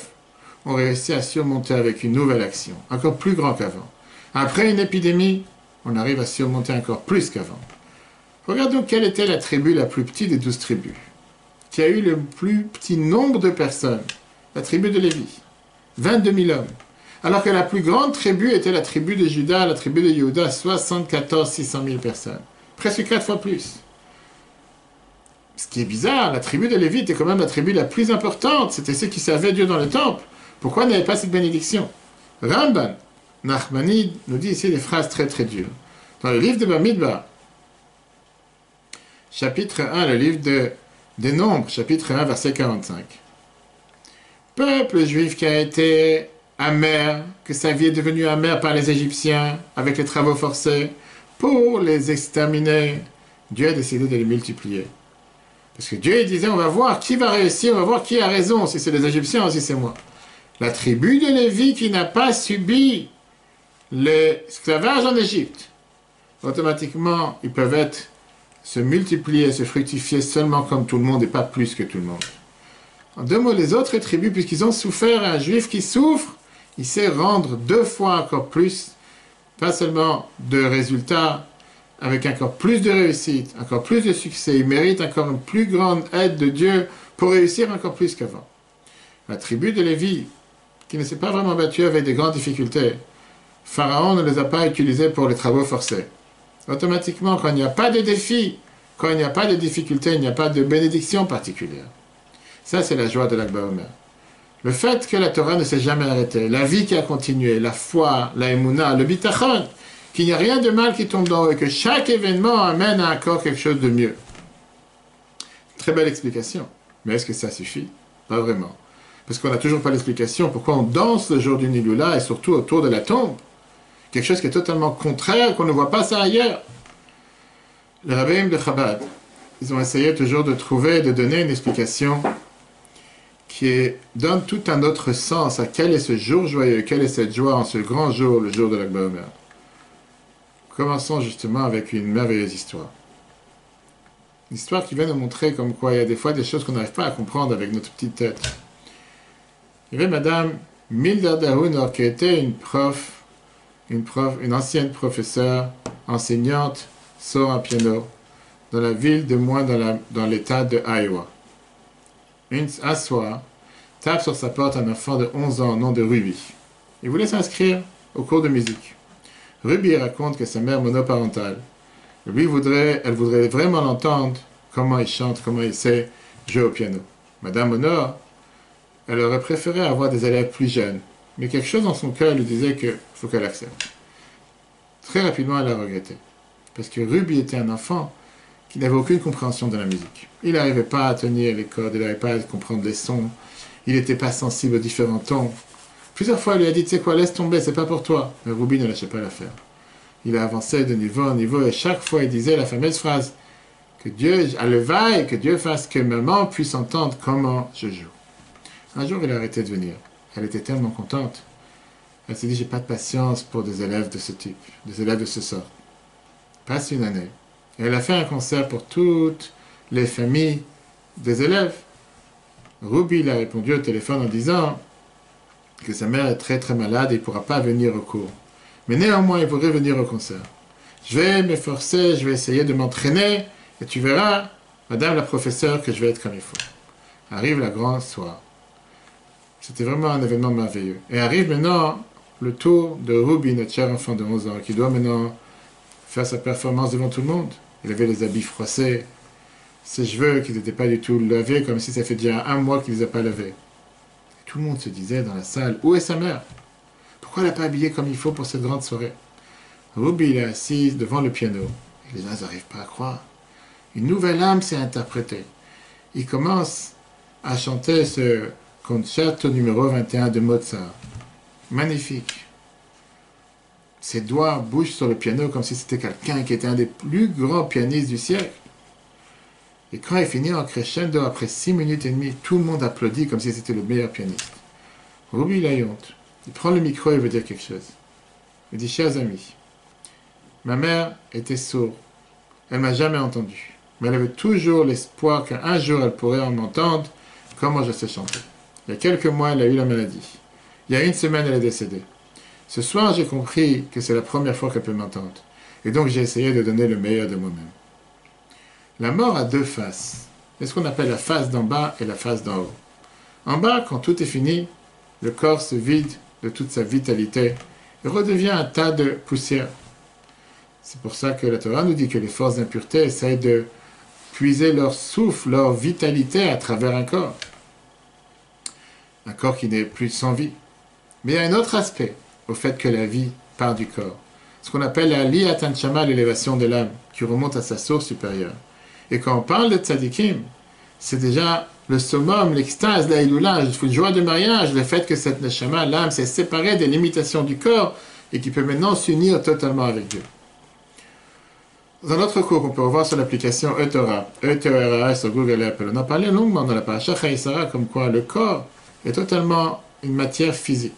on réussit à surmonter avec une nouvelle action, encore plus grand qu'avant. Après une épidémie, on arrive à surmonter encore plus qu'avant. Regardons quelle était la tribu la plus petite des 12 tribus, qui a eu le plus petit nombre de personnes, la tribu de Lévi, 22 000 hommes. Alors que la plus grande tribu était la tribu de Juda, la tribu de Yehuda, 74 600 000 personnes. Presque 4 fois plus. Ce qui est bizarre, la tribu de Lévi était quand même la tribu la plus importante. C'était ceux qui servaient Dieu dans le temple. Pourquoi n'avait pas cette bénédiction? Ramban, Nachmanide, nous dit ici des phrases très très dures. Dans le livre de Bamidbar, chapitre 1, le livre des Nombres, chapitre 1, verset 45. Peuple juif qui a été amer, que sa vie est devenue amère par les Égyptiens, avec les travaux forcés, pour les exterminer, Dieu a décidé de les multiplier. Parce que Dieu disait, on va voir qui va réussir, on va voir qui a raison, si c'est les Égyptiens ou si c'est moi. La tribu de Lévi qui n'a pas subi l'esclavage en Égypte, automatiquement, ils peuvent se multiplier, se fructifier seulement comme tout le monde et pas plus que tout le monde. En deux mots, les autres tribus, puisqu'ils ont souffert, un juif qui souffre, il sait rendre 2 fois encore plus, pas seulement de résultats, avec encore plus de réussite, encore plus de succès. Il mérite encore une plus grande aide de Dieu pour réussir encore plus qu'avant. La tribu de Lévi, qui ne s'est pas vraiment battue avec des grandes difficultés, Pharaon ne les a pas utilisés pour les travaux forcés. Automatiquement, quand il n'y a pas de défi, quand il n'y a pas de difficulté, il n'y a pas de bénédiction particulière. Ça, c'est la joie de Lag BaOmer. Le fait que la Torah ne s'est jamais arrêtée, la vie qui a continué, la foi, la émouna, le bitachon, qu'il n'y a rien de mal qui tombe d'en haut et que chaque événement amène à encore quelque chose de mieux. Très belle explication. Mais est-ce que ça suffit? Pas vraiment. Parce qu'on n'a toujours pas l'explication pourquoi on danse le jour du Niloula et surtout autour de la tombe. Quelque chose qui est totalement contraire, qu'on ne voit pas ça ailleurs. Les rabbins de Chabad, ils ont essayé toujours de trouver et de donner une explication qui donne tout un autre sens à quel est ce jour joyeux, quelle est cette joie en ce grand jour, le jour de Lag BaOmer. Commençons justement avec une merveilleuse histoire. Une histoire qui vient nous montrer comme quoi il y a des fois des choses qu'on n'arrive pas à comprendre avec notre petite tête. Il y avait Madame Milda Dahounor qui était une ancienne professeure, enseignante, sort un piano, dans la ville de Moines, dans l'état de Iowa. Un soir, tape sur sa porte un enfant de 11 ans au nom de Ruby. Il voulait s'inscrire au cours de musique. Ruby raconte que sa mère monoparentale, elle voudrait vraiment l'entendre, comment il chante, comment il sait jouer au piano. Madame Honor Elle aurait préféré avoir des élèves plus jeunes, mais quelque chose dans son cœur lui disait qu'il faut qu'elle accepte. Très rapidement, elle a regretté, parce que Ruby était un enfant qui n'avait aucune compréhension de la musique. Il n'arrivait pas à tenir les cordes, il n'arrivait pas à comprendre les sons, il n'était pas sensible aux différents tons. Plusieurs fois, elle lui a dit, tu sais quoi, laisse tomber, c'est pas pour toi. Mais Ruby ne lâchait pas l'affaire. Il a avancé de niveau en niveau, et chaque fois, il disait la fameuse phrase, que Dieu, à levaille, que Dieu fasse que maman puisse entendre comment je joue. Un jour, il a arrêté de venir. Elle était tellement contente. Elle s'est dit, j'ai pas de patience pour des élèves de ce type, des élèves de ce sort. Passe une année. Et elle a fait un concert pour toutes les familles des élèves. Ruby il a répondu au téléphone en disant que sa mère est très très malade et il ne pourra pas venir au cours. Mais néanmoins, il pourrait venir au concert. Je vais m'efforcer, je vais essayer de m'entraîner et tu verras, madame la professeure, que je vais être comme il faut. Arrive la grande soirée. C'était vraiment un événement merveilleux. Et arrive maintenant le tour de Ruby, notre cher enfant de 11 ans, qui doit maintenant faire sa performance devant tout le monde. Il avait les habits froissés, ses cheveux qui n'étaient pas du tout lavés, comme si ça fait déjà un mois qu'il ne les a pas lavés. Et tout le monde se disait dans la salle, où est sa mère? Pourquoi elle n'a pas habillé comme il faut pour cette grande soirée? Ruby il est assise devant le piano. Et les gens n'arrivent pas à croire. Une nouvelle âme s'est interprétée. Il commence à chanter ce concerto numéro 21 de Mozart. Magnifique. Ses doigts bougent sur le piano comme si c'était quelqu'un qui était un des plus grands pianistes du siècle. Et quand il finit en crescendo, après 6 minutes et demie, tout le monde applaudit comme si c'était le meilleur pianiste. Ruby, il a honte. Il prend le micro et veut dire quelque chose. Il dit, chers amis, ma mère était sourde. Elle m'a jamais entendu. Mais elle avait toujours l'espoir qu'un jour elle pourrait m'entendre comment je sais chanter. Il y a quelques mois, elle a eu la maladie. Il y a une semaine, elle est décédée. Ce soir, j'ai compris que c'est la première fois qu'elle peut m'entendre. Et donc, j'ai essayé de donner le meilleur de moi-même. La mort a deux faces. C'est ce qu'on appelle la face d'en bas et la face d'en haut. En bas, quand tout est fini, le corps se vide de toute sa vitalité et redevient un tas de poussière. C'est pour ça que la Torah nous dit que les forces d'impureté essayent de puiser leur souffle, leur vitalité à travers un corps. Un corps qui n'est plus sans vie. Mais il y a un autre aspect au fait que la vie part du corps. Ce qu'on appelle la liyat hanshama, l'élévation de l'âme, qui remonte à sa source supérieure. Et quand on parle de tzadikim, c'est déjà le summum, l'extase, la hiloula, la joie de mariage, le fait que cette neshama, l'âme, s'est séparée des limitations du corps et qui peut maintenant s'unir totalement avec Dieu. Dans notre cours, on peut revoir sur l'application eTorah, E-T-O-R-A sur Google et Apple. On a parlé longuement dans la paracha Chaïsara comme quoi le corps est totalement une matière physique.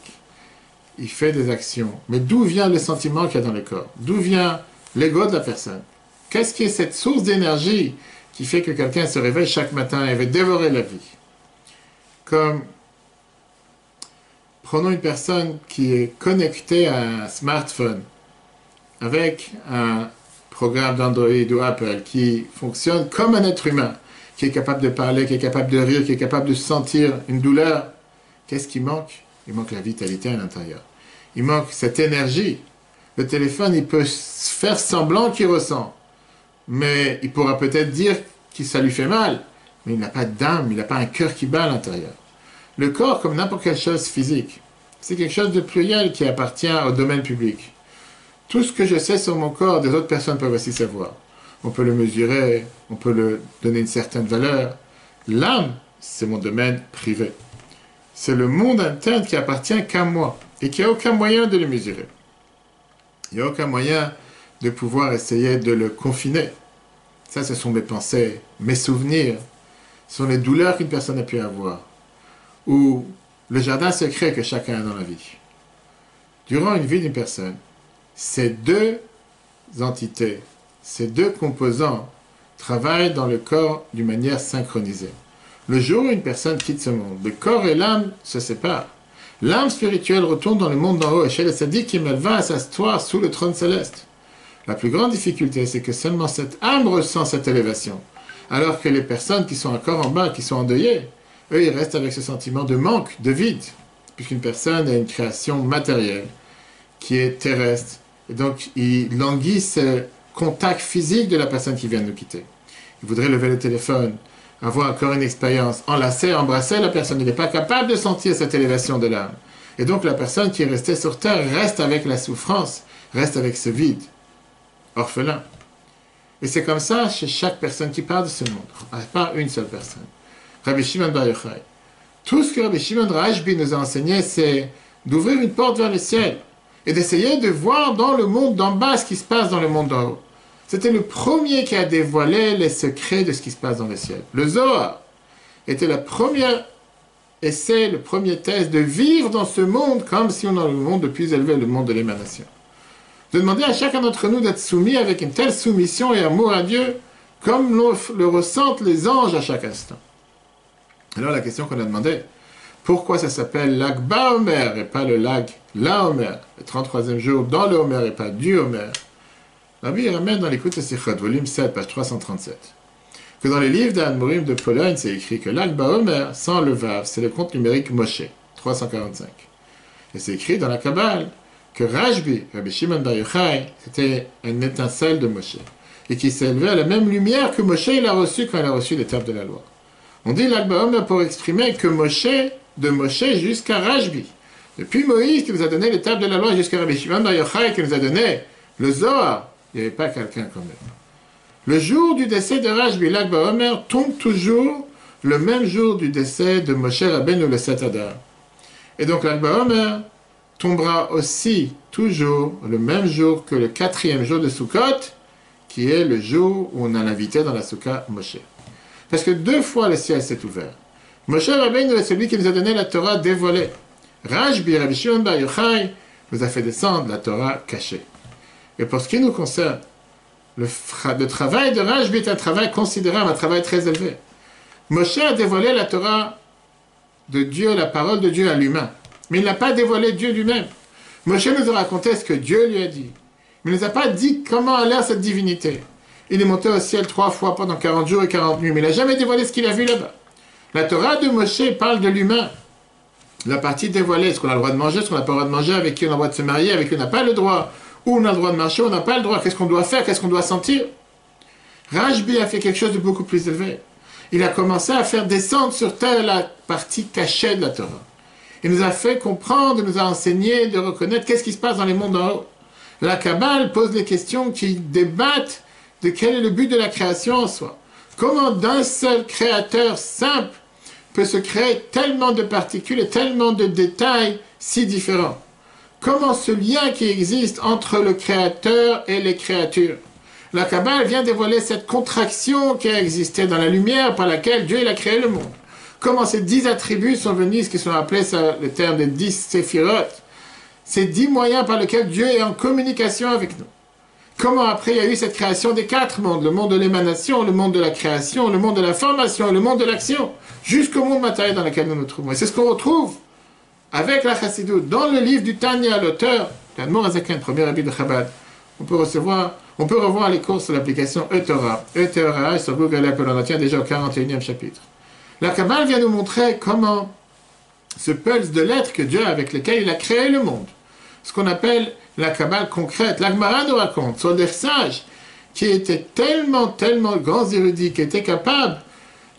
Il fait des actions. Mais d'où vient le sentiment qu'il y a dans le corps? D'où vient l'ego de la personne? Qu'est-ce qui est cette source d'énergie qui fait que quelqu'un se réveille chaque matin et veut dévorer la vie? Comme, prenons une personne qui est connectée à un smartphone avec un programme d'Android ou Apple qui fonctionne comme un être humain, qui est capable de parler, qui est capable de rire, qui est capable de sentir une douleur. Qu'est-ce qui manque? Il manque la vitalité à l'intérieur. Il manque cette énergie. Le téléphone, il peut faire semblant qu'il ressent. Mais il pourra peut-être dire que ça lui fait mal. Mais il n'a pas d'âme, il n'a pas un cœur qui bat à l'intérieur. Le corps, comme n'importe quelle chose physique, c'est quelque chose de pluriel qui appartient au domaine public. Tout ce que je sais sur mon corps, des autres personnes peuvent aussi savoir. On peut le mesurer, on peut le donner une certaine valeur. L'âme, c'est mon domaine privé. C'est le monde interne qui appartient qu'à moi et qui n'a aucun moyen de le mesurer. Il n'y a aucun moyen de pouvoir essayer de le confiner. Ça, ce sont mes pensées, mes souvenirs, ce sont les douleurs qu'une personne a pu avoir, ou le jardin secret que chacun a dans la vie. Durant une vie d'une personne, ces deux entités, ces deux composants travaillent dans le corps d'une manière synchronisée. Le jour où une personne quitte ce monde, le corps et l'âme se séparent. L'âme spirituelle retourne dans le monde d'en haut et chez les tzadikim, elle va s'asseoir sous le trône céleste. La plus grande difficulté, c'est que seulement cette âme ressent cette élévation, alors que les personnes qui sont encore en bas, qui sont endeuillées, eux, ils restent avec ce sentiment de manque, de vide, puisqu'une personne est une création matérielle qui est terrestre, et donc il languit ce contact physique de la personne qui vient de nous quitter. Il voudrait lever le téléphone, avoir encore une expérience, enlacer, embrasser la personne. Il n'est pas capable de sentir cette élévation de l'âme. Et donc la personne qui est restée sur terre reste avec la souffrance, reste avec ce vide, orphelin. Et c'est comme ça chez chaque personne qui part de ce monde, pas une seule personne. Rabbi Shimon Bar Yochai. Tout ce que Rabbi Shimon Rashbi nous a enseigné, c'est d'ouvrir une porte vers le ciel et d'essayer de voir dans le monde d'en bas ce qui se passe dans le monde d'en haut. C'était le premier qui a dévoilé les secrets de ce qui se passe dans le ciel. Le Zohar était la première essai, le premier test de vivre dans ce monde comme si on était dans le monde le plus élevé, le monde de l'émanation. De demander à chacun d'entre nous d'être soumis avec une telle soumission et amour à Dieu comme le ressentent les anges à chaque instant. Alors la question qu'on a demandé, pourquoi ça s'appelle Lag Baomer et pas le Lag Laomer, le 33e jour dans le Homer et pas du Homer? Rabbi ramène dans l'Écoute Sichot, volume 7, page 337, que dans les livres d'Admorim de Pologne, c'est écrit que Lag Baomer, sans le Vav, c'est le compte numérique Moshe, 345. Et c'est écrit dans la Kabbale que Rashbi, Rabbi Shimon Bar Yochai, c'était une étincelle de Moshe, et qui s'est élevé à la même lumière que Moshe il a reçu quand il a reçu les tables de la loi. On dit Lag Baomer pour exprimer que Moshe, de Moshe jusqu'à Rashbi, depuis Moïse qui nous a donné les tables de la loi jusqu'à Rabbi Shimon Bar Yochai qui nous a donné le Zohar, il n'y avait pas quelqu'un comme lui. Le jour du décès de Rashbi, Lag Baomer tombe toujours le même jour du décès de Moshe Rabbeinu le 7 Adar. Et donc Lag Baomer tombera aussi toujours le même jour que le 4e jour de Sukkot, qui est le jour où on a l'invité dans la Soukha Moshe. Parce que 2 fois le ciel s'est ouvert. Moshe Rabbeinu est celui qui nous a donné la Torah dévoilée. Rashbi, Rabbi Shimon Bar Yochai, nous a fait descendre la Torah cachée. Et pour ce qui nous concerne, le travail de Rashbi est un travail considérable, un travail très élevé. Moshe a dévoilé la Torah de Dieu, la parole de Dieu à l'humain. Mais il n'a pas dévoilé Dieu lui-même. Moshe nous a raconté ce que Dieu lui a dit. Mais il ne nous a pas dit comment a l'air cette divinité. Il est monté au ciel 3 fois pendant 40 jours et 40 nuits, mais il n'a jamais dévoilé ce qu'il a vu là-bas. La Torah de Moshe parle de l'humain. La partie dévoilée, ce qu'on a le droit de manger, ce qu'on n'a pas le droit de manger, avec qui on a le droit de se marier, avec qui on n'a pas le droit. Où on a le droit de marcher, on n'a pas le droit. Qu'est-ce qu'on doit faire? Qu'est-ce qu'on doit sentir? Rashbi a fait quelque chose de beaucoup plus élevé. Il a commencé à faire descendre sur terre la partie cachée de la Torah. Il nous a fait comprendre, il nous a enseigné de reconnaître qu'est-ce qui se passe dans les mondes en haut. La Kabbale pose des questions qui débattent de quel est le but de la création en soi. Comment d'un seul créateur simple peut se créer tellement de particules et tellement de détails si différents? Comment ce lien qui existe entre le créateur et les créatures? La Kabbale vient dévoiler cette contraction qui a existé dans la lumière par laquelle Dieu il a créé le monde. Comment ces 10 attributs sont venus, ce qui sont appelés le terme des 10 séphirotes, ces 10 moyens par lesquels Dieu est en communication avec nous. Comment après il y a eu cette création des 4 mondes, le monde de l'émanation, le monde de la création, le monde de la formation, le monde de l'action, jusqu'au monde matériel dans lequel nous nous trouvons. Et c'est ce qu'on retrouve avec la Chassidut, dans le livre du Tanya, l'auteur, l'Admor Azaken, premier rabbi de Chabad. On peut revoir les cours sur l'application eTorah, eTorah sur Google Apple, on en tient déjà au 41e chapitre. La Kabbale vient nous montrer comment ce pulse de lettres que Dieu, avec lesquels il a créé le monde, ce qu'on appelle la Kabbale concrète. La Gemara nous raconte sur des sages qui étaient tellement grands érudits, qui étaient capables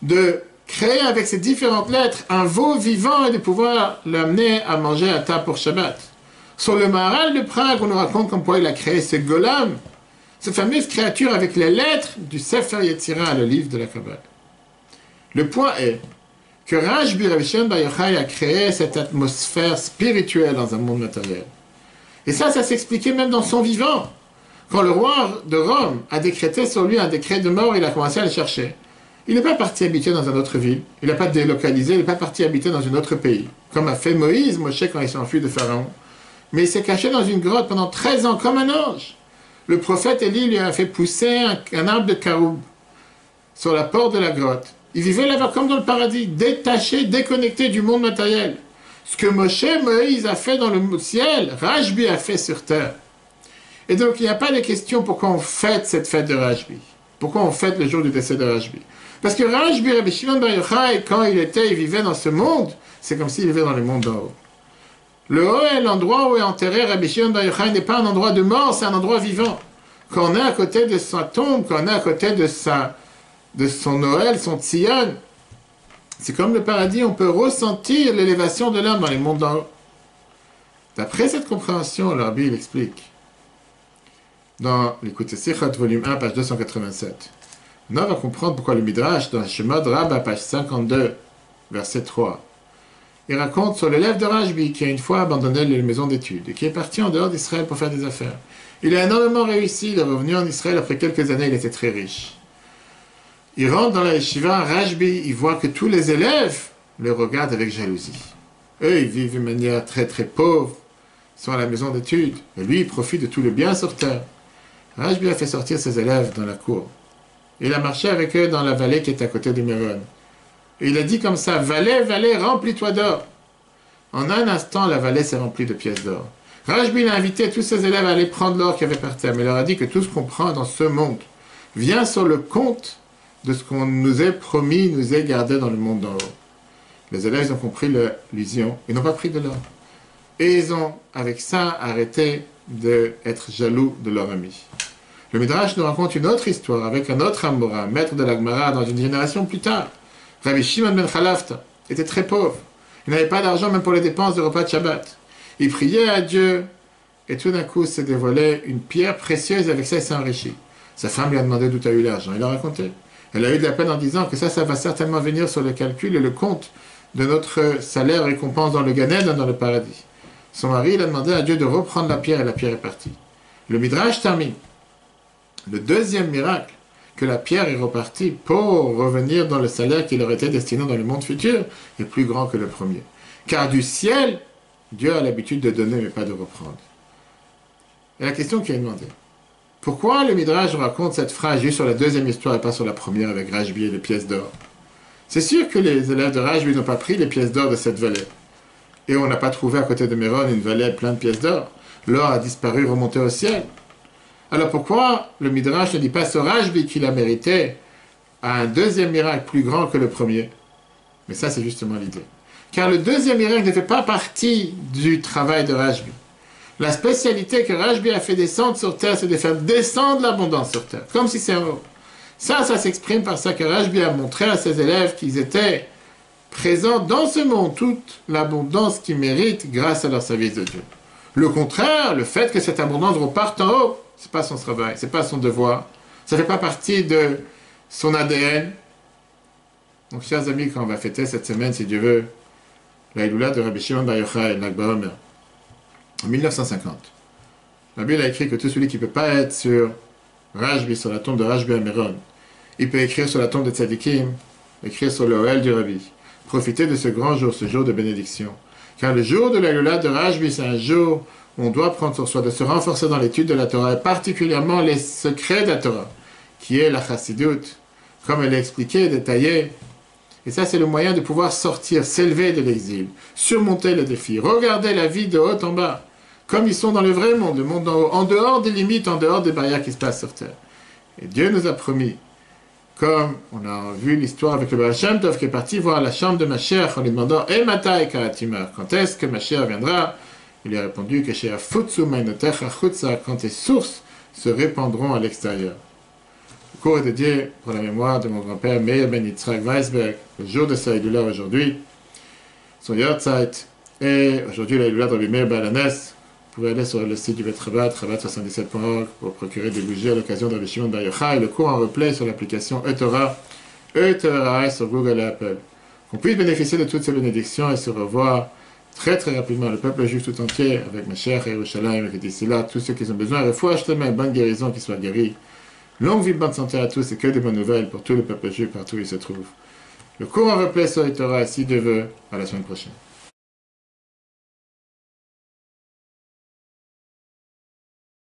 de créer avec ces différentes lettres un veau vivant et de pouvoir l'amener à manger à table pour Shabbat. Sur le Maharal de Prague, on nous raconte comme quoi il a créé ce golem, cette fameuse créature avec les lettres du Sefer Yetzirah, le livre de la Kabbale. Le point est que Rashbi Rabbi Shimon Bar Yochai a créé cette atmosphère spirituelle dans un monde matériel. Et ça s'expliquait même dans son vivant. Quand le roi de Rome a décrété sur lui un décret de mort, il a commencé à le chercher. Il n'est pas parti habiter dans une autre ville, il n'a pas délocalisé, il n'est pas parti habiter dans un autre pays, comme a fait Moïse, Moshe quand il s'est enfui de Pharaon. Mais il s'est caché dans une grotte pendant 13 ans comme un ange. Le prophète Élie lui a fait pousser un arbre de caroub sur la porte de la grotte. Il vivait là-bas comme dans le paradis, détaché, déconnecté du monde matériel. Ce que Moïse a fait dans le ciel, Rashbi a fait sur terre. Et donc il n'y a pas de question pourquoi on fête cette fête de Rashbi. Pourquoi on fête le jour du décès de Rashbi. Parce que Rashbi, Rabbi Shimon Bar Yochai, quand il vivait dans ce monde, c'est comme s'il vivait dans le monde d'en haut. Le haut est l'endroit où est enterré Rabbi Shimon Bar Yochai, n'est pas un endroit de mort, c'est un endroit vivant. Quand on est à côté de sa tombe, quand on est à côté de sa de son Noël, son Tzion. C'est comme le paradis, on peut ressentir l'élévation de l'âme dans les mondes d'en haut. D'après cette compréhension, le Rabbi il explique dans l'écoute Sichot, volume 1, page 287. On va comprendre pourquoi le Midrash, dans Shemot Rabbah, page 52, verset 3, il raconte sur l'élève de Rashbi qui a une fois abandonné les maisons d'études et qui est parti en dehors d'Israël pour faire des affaires. Il a énormément réussi, il est revenu en Israël après quelques années, il était très riche. Il rentre dans la yeshiva, Rashbi, il voit que tous les élèves le regardent avec jalousie. Eux, ils vivent d'une manière très très pauvre, ils sont à la maison d'études, et lui, il profite de tout le bien sur terre. Rashbi a fait sortir ses élèves dans la cour. Il a marché avec eux dans la vallée qui est à côté de Méron. Et il a dit comme ça, vallée, vallée, remplis-toi d'or. En un instant, la vallée s'est remplie de pièces d'or. Rashbi a invité tous ses élèves à aller prendre l'or qu'il y avait par terre, mais il leur a dit que tout ce qu'on prend dans ce monde vient sur le compte de ce qu'on nous est promis, nous est gardé dans le monde d'en haut. Les élèves ils ont compris l'illusion, ils n'ont pas pris de l'or. Et ils ont, avec ça, arrêté d'être jaloux de leur ami. Le Midrash nous raconte une autre histoire avec un autre Amora, maître de la Gemara dans une génération plus tard. Rabbi Shimon ben Chalafta était très pauvre. Il n'avait pas d'argent même pour les dépenses de repas de Shabbat. Il priait à Dieu et tout d'un coup s'est dévoilé une pierre précieuse et avec ça il s'est enrichi. Sa femme lui a demandé d'où tu as eu l'argent. Il a raconté. Elle a eu de la peine en disant que ça va certainement venir sur le calcul et le compte de notre salaire récompense dans le Gan Eden, dans le paradis. Son mari il a demandé à Dieu de reprendre la pierre et la pierre est partie. Le Midrash termine. Le deuxième miracle, que la pierre est repartie pour revenir dans le salaire qui leur était destiné dans le monde futur, est plus grand que le premier. Car du ciel, Dieu a l'habitude de donner mais pas de reprendre. Et la question qui est demandée, pourquoi le Midrash raconte cette phrase juste sur la deuxième histoire et pas sur la première avec Rashbi et les pièces d'or? C'est sûr que les élèves de Rashbi n'ont pas pris les pièces d'or de cette vallée. Et on n'a pas trouvé à côté de Méron une vallée pleine de pièces d'or. L'or a disparu, remonté au ciel. Alors pourquoi le Midrash ne dit pas ce Rashbi qu'il a mérité à un deuxième miracle plus grand que le premier? Mais ça, c'est justement l'idée. Car le deuxième miracle ne fait pas partie du travail de Rashbi. La spécialité que Rashbi a fait descendre sur terre, c'est de faire descendre l'abondance sur terre, comme si c'est un eau. Ça s'exprime par ça que Rashbi a montré à ses élèves qu'ils étaient présents dans ce monde, toute l'abondance qu'ils méritent grâce à leur service de Dieu. Le contraire, le fait que cette abondance reparte en haut, c'est pas son travail, c'est pas son devoir, ça fait pas partie de son ADN. Donc, chers amis, quand on va fêter cette semaine, si Dieu veut, la Iloula de Rabbi Shimon Bar Yochai, Lag BaOmer, en 1950, la Bible a écrit que tout celui qui ne peut pas être sur Rashbi, sur la tombe de Rashbi à Méron, il peut écrire sur la tombe de Tzadikim, écrire sur l'Ohel du Rabbi. Profitez de ce grand jour, ce jour de bénédiction. Car le jour de la Iloula de Rashbi, c'est un jour où on doit prendre sur soi de se renforcer dans l'étude de la Torah, et particulièrement les secrets de la Torah, qui est la Chassidut, comme elle est expliquée, détaillée. Et ça, c'est le moyen de pouvoir sortir, s'élever de l'exil, surmonter les défis, regarder la vie de haut en bas, comme ils sont dans le vrai monde, le monde d'en haut, en dehors des limites, en dehors des barrières qui se passent sur terre. Et Dieu nous a promis, comme on a vu l'histoire avec le Baal Shem Tov qui est parti voir la chambre de Mashiach en lui demandant « Matai Karatimar, quand est-ce que Mashiach viendra ?» Il lui a répondu que chez Afutsu Mainotecha Chutza, quand tes sources se répandront à l'extérieur. Le cours est dédié pour la mémoire de mon grand-père Meir Ben Yitzhak Weisberg, le jour de sa Iloula aujourd'hui, son Yortzeit, et aujourd'hui la Iloula de Rabbi Meir Balanes. Vous pouvez aller sur le site du Bet Rabat, rabat77.org, pour procurer des bougies à l'occasion de Rabbi Shimon Bar Yochai, et le cours en replay sur l'application eTorah, eTorah sur Google et Apple. Qu'on puisse bénéficier de toutes ces bénédictions et se revoir très très rapidement, le peuple juif tout entier, avec Mashiach et Yerushalayim, et d'ici là, tous ceux qui ont besoin, refouach les mains, bonne guérison, qu'ils soient guéris. Longue vie, bonne santé à tous et que des bonnes nouvelles pour tout le peuple juif partout où il se trouve. Le cours en replay sur eTorah, si Dieu veut, à la semaine prochaine.